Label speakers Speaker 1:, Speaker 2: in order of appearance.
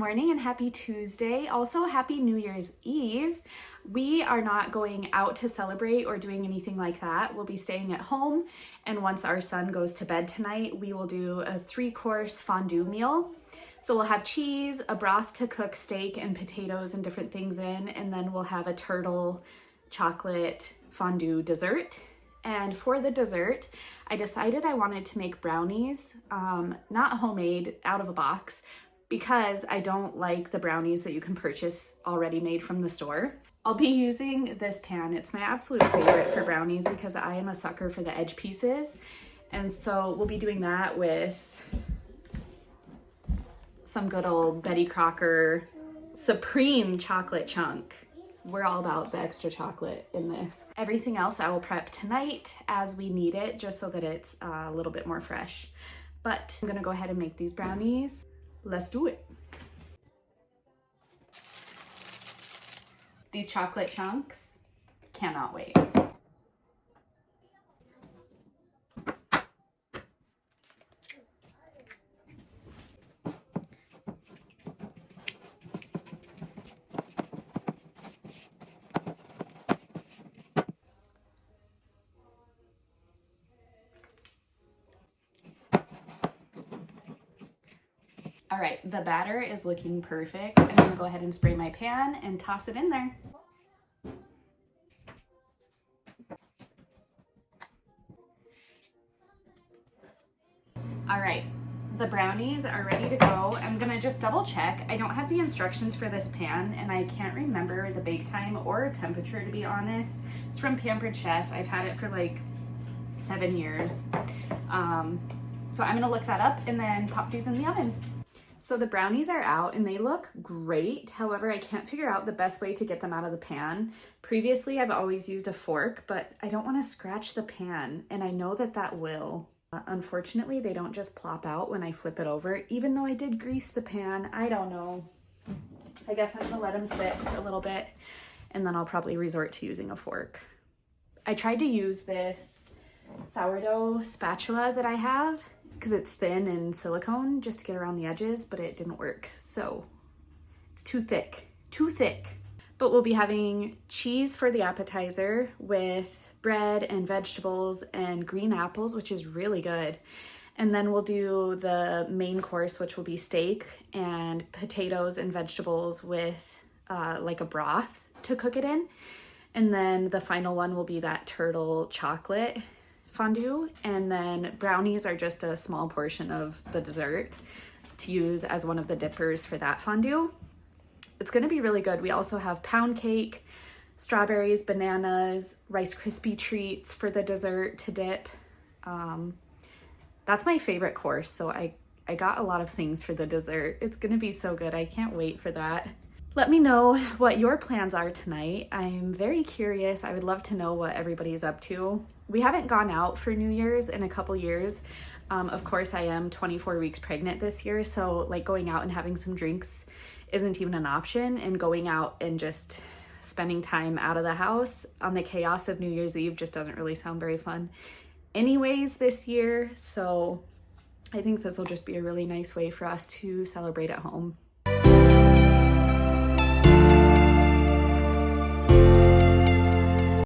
Speaker 1: morning and happy Tuesday. Also, happy New Year's Eve. We are not going out to celebrate or doing anything like that. We'll be staying at home, and once our son goes to bed tonight, we will do a 3-course fondue meal. So we'll have cheese, a broth to cook steak and potatoes and different things in, and then we'll have a turtle chocolate fondue dessert. And for the dessert, I decided I wanted to make brownies, not homemade, out of a box, because I don't like the brownies that you can purchase already made from the store. I'll be using this pan. It's my absolute favorite for brownies because I am a sucker for the edge pieces. And so we'll be doing that with some good old Betty Crocker Supreme chocolate chunk. We're all about the extra chocolate in this. Everything else I will prep tonight as we need it, just so that it's a little bit more fresh. But I'm gonna go ahead and make these brownies. Let's do it. These chocolate chunks, cannot wait. All right, the batter is looking perfect. I'm gonna go ahead and spray my pan and toss it in there. All right, the brownies are ready to go. I'm gonna just double check. I don't have the instructions for this pan and I can't remember the bake time or temperature, to be honest. It's from Pampered Chef. I've had it for like 7 years. So I'm gonna look that up and then pop these in the oven. So the brownies are out and they look great. However, I can't figure out the best way to get them out of the pan. Previously, I've always used a fork, but I don't want to scratch the pan, and I know that that will. Unfortunately, they don't just plop out when I flip it over, even though I did grease the pan. I don't know. I guess I'm gonna let them sit for a little bit, and then I'll probably resort to using a fork. I tried to use this sourdough spatula that I have, because it's thin and silicone, just to get around the edges, but it didn't work. So it's too thick. But we'll be having cheese for the appetizer with bread and vegetables and green apples, which is really good. And then we'll do the main course, which will be steak and potatoes and vegetables with like a broth to cook it in. And then the final one will be that turtle chocolate fondue, and then brownies are just a small portion of the dessert to use as one of the dippers for that fondue. It's gonna be really good. We also have pound cake, strawberries, bananas, Rice Krispie treats for the dessert to dip. That's my favorite course, so I got a lot of things for the dessert. It's gonna be so good. I can't wait for that. Let me know what your plans are tonight. I'm very curious. I would love to know what everybody's up to. We haven't gone out for New Year's in a couple years. Of course, I am 24 weeks pregnant this year, so like going out and having some drinks isn't even an option, and going out and just spending time out of the house on the chaos of New Year's Eve just doesn't really sound very fun anyways this year. So I think this will just be a really nice way for us to celebrate at home.